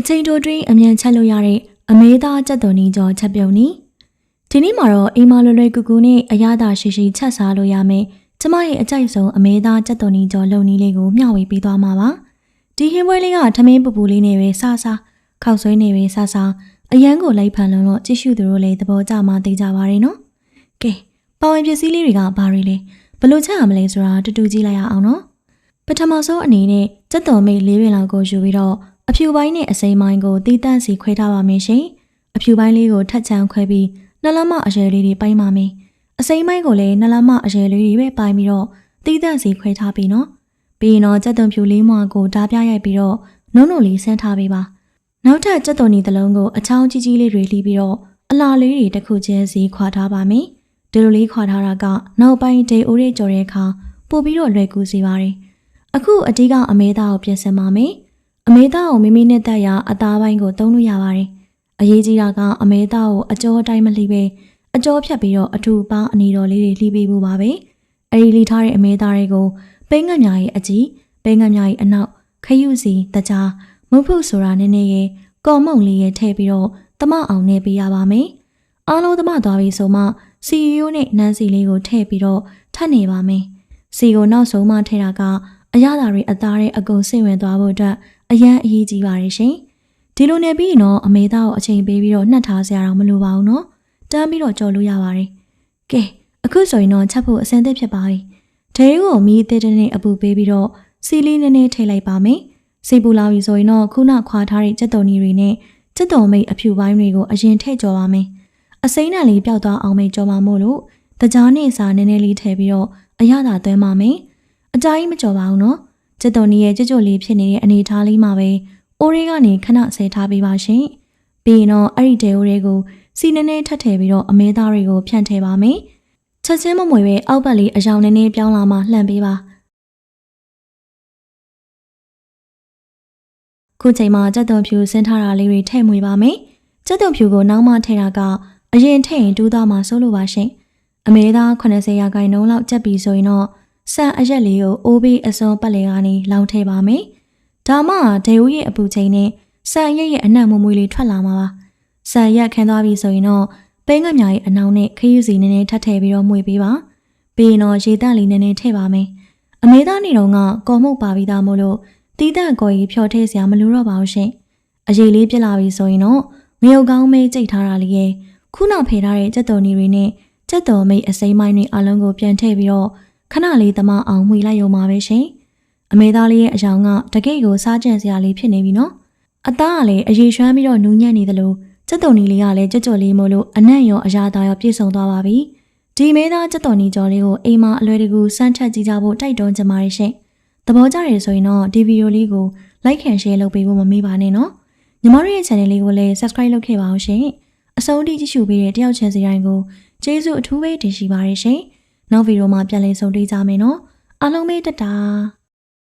ချိန်တိုတွင်းအမြန်ချက်လို့ရတဲ့အမေသားကြက်သွန်နီကြောချက်ပြုံနီဒီနေ့မှာတော့အိမ်မလွယ်လွယ်ကူကူနဲ့အရသာရှိရှိချက်စားလို့ရမယ်ကျမရဲ့အကြိုက်ဆုံးအမေသားကြက်သွန်နီကြောလုံနီလေးကိုမျှဝေပေးသွားမှာပါဒီဟင်းပွဲလေးကထမင်းပူပူလေးနဲ့ပဲဆာခောက်ဆွဲနေပဲဆာအရန်ကိုလိုက်ဖန်လုံးတော့ကြည့်ရှုသူတို့လည်းသဘောကျမှသိကြပါရဲ့နော်ကဲပါဝင်ပစ္စည်းလေးတွေကဘာတွေလဲဘလို့ချက်ရမလဲဆိုတာတူတူကြည့်လိုက်ရအောင်နော်ပထမဆုံးအနေနဲ့ကြက်သွန်မိတ်၄ပင်လောက်ကိုယူပြီးတော့အဖြူပိုင်းနဲ့အစိမ်းပိုင်းကိုတီးတန့်စီခွဲထားပါမယ်ရှင်အဖြူပိုင်းလေးကိုထက်ချမ်းခွဲပြီးနှလမအရွယ်လေးတွေပိုင်းပါမယ်အစိမ်းပိုင်းကိုလည်းနှလမအရွယ်လေးတွေပဲပိုင်းပြီးတော့တီးတန့်စီခွဲထားပြီးနော်ပြီးရင်တော့ကြက်သွန်ဖြူလေးမွားကိုဓာပြရိုက်ပြီးတော့နုံလေးဆန်းထားပေးပါနောက်ထပ်ကြက်သွန်နီတစ်လုံးကိုအချောင်းကြီးကြီးလေးတွေလှီးပြီးတော့အလားလေးတွေတစ်ခုချင်းစီခွာထားပါမယ်ဒီလိုလေးခွာထားတာကနောက်ပိုင်းဒေအိုးလေးကြော်တဲ့အခါပို့ပြီးတော့လွယ်ကူစေပါတယ်အခုအဓိကအမေသားကိုပြင်ဆင်ပါမယ်အမေသားကိုမိမိနဲ့တက်ရအသားပိုင်းကိုသုံးလို့ရပါတယ်အရေးကြီးတာကအမေသားကိုအကျော်တိုင်းမလှီးပဲအကျော်ဖြတ်ပြီးတော့အထူပါအနေတော်လေးတွေလှီးပေးဖို့ပါပဲအဲဒီလှီးထားတဲ့အမေသားတွေကိုပိန်းငတ်ညာရဲ့အကြီးပိန်းငတ်ညာရဲ့အနောက်ခရုစီတကြားမုတ်ဖုတ်ဆိုတာနည်းနည်းရဲ့ကော်မုံလေးရဲ့ထည့်ပြီးတော့တမအောင်နေပေးရပါမယ်အားလုံးတမသွားပြီဆိုမှစီရိုးနဲ့နန်းစီလေးကိုထည့်ပြီးတော့ထပ်နေပါမယ်စီကိုနောက်ဆုံးမှထည့်တာကအရသာတွေအသားတွေအကုန်စိတ်ဝင်သွားဖို့အတွက်အရန်အရေးကြီးပါတယ်ရှင်ဒီလိုနေပြီးရင်တော့အမေသားကိုအချိန်ပေးပြီးတော့နှက်ထားစရာတော့မလိုပါဘူးနော်တန်းပြီးတော့ကြော်လို့ရပါတယ်ကဲအခုဆိုရင်တော့ချက်ဖို့အဆင်သင့်ဖြစ်ပါပြီဒဲကိုမီးသေးတဲ့နဲ့အပူပေးပြီးတော့စီလေးနည်းနည်းထည့်လိုက်ပါမယ်စီပူလာပြီဆိုရင်တော့ခုနခွာထားတဲ့ကြက်သွန်နီတွေနဲ့ကြက်သွန်မိတ်အဖြူပိုင်းတွေကိုအရင်ထည့်ကြော်ပါမယ်အစိမ်းနဲ့လေးပျောက်သွားအောင်မိတ်ကြော်ပါမို့လို့တကြားနဲ့စာနည်းနည်းလေးထည့်ပြီးတော့အရသာသွင်းပါမယ်အကြိုင်းမကြော်ပါဘူးနော်ကြက်သွန်နီရဲ့ကြွကြွလေးဖြစ်နေတဲ့အနေထားလေးမှာပဲအိုးလေးကနေခဏဆဲထားပေးပါရှင်ပြီးရင်တော့အဲ့ဒီတဲအိုးလေးကိုစီနည်းနည်းထပ်ထည့်ပြီးတော့အမဲသားတွေကိုဖြန့်ထည့်ပါမယ်ချက်ချင်းမမွေပဲအောက်ဘက်လေးအယောင်နည်းနည်းပြောင်းလာမှလှန်ပေးပါခုချိန်မှာကြက်သွန်ဖြူဆင်းထားတာလေးတွေထည့်မွေပါမယ်ကြက်သွန်ဖြူကိုနောက်မှထည့်တာကအရင်ထည့်ရင်တူးသားမှစိုးလို့ပါရှင်အမဲသား80ရာခိုင်နှုန်းလောက်ကြက်ပြီဆိုရင်တော့ဆန်အရက်လေးကိုအိုးဘေးအစုံပတ်လေကနေလောင်းထည့်ပါမယ်ဒါမှဒေဦးရဲ့အပူချိန်နဲ့ဆန်ရက်ရဲ့အနံ့မမွေးလေးထွက်လာမှာပါဆန်ရက်ခန်းသွားပြီဆိုရင်တော့ပိန်းငမြရဲ့အနောင်နဲ့ခရီးစီနည်းနည်းထပ်ထည့်ပြီးတော့မွေပေးပါပြီးရင်တော့ရေတန့်လေးနည်းနည်းထည့်ပါမယ်အမေသားနေတော့ကကော်မုတ်ပါပြီးသားမို့လို့တီးတန့်ကော်ကြီးဖြော်ထည့်စရာမလိုတော့ပါဘူးရှင်အရေးလေးပြစ်လာပြီဆိုရင်တော့ငရုတ်ကောင်းမေးကြိတ်ထားတာလေးရဲ့ခုနဖယ်ထားတဲ့ကြက်သွန်နီတွေနဲ့ကြက်သွန်မိတ်အစိမ်းပိုင်းတွေအလုံးကိုပြန်ထည့်ပြီးတော့ခဏလေးတမအောင်မှွေလိုက်ရုံပါပဲရှင်အမေသားလေးရဲ့အယောင်ကတကိတ်ကိုစားကြံစရာလေးဖြစ်နေပြီနော်အသားကလည်းအရေရွှမ်းပြီးတော့နူးညံ့နေသလိုကြက်သွန်နီလေးကလည်းကြွကြွလေးမို့လို့အနံ့ရောအရာသားရောပြည့်စုံသွားပါပြီဒီမေသားကြက်သွန်နီကြော်လေးကိုအိမ်မှာအလွယ်တကူစမ်းချက်ကြည့်ကြဖို့တိုက်တွန်းချင်ပါတယ်ရှင်သဘောကျတယ်ဆိုရင်တော့ဒီဗီဒီယိုလေးကို like and share လုပ်ပေးဖို့မမေ့ပါနဲ့နော်ညီမတို့ရဲ့ channel လေးကိုလည်း subscribe လုပ်ခဲ့ပါအောင်ရှင်အဆုံးထိကြည့်ရှုပေးတဲ့တယောက်ချန်စီတိုင်းကိုကျေးဇူးအထူးပဲတင်ရှိပါတယ်ရှင်နောက်ဗီဒီယိုမှာပြန်လည်ဆုံတွေ့ကြမယ်နော်အားလုံးပဲတတာ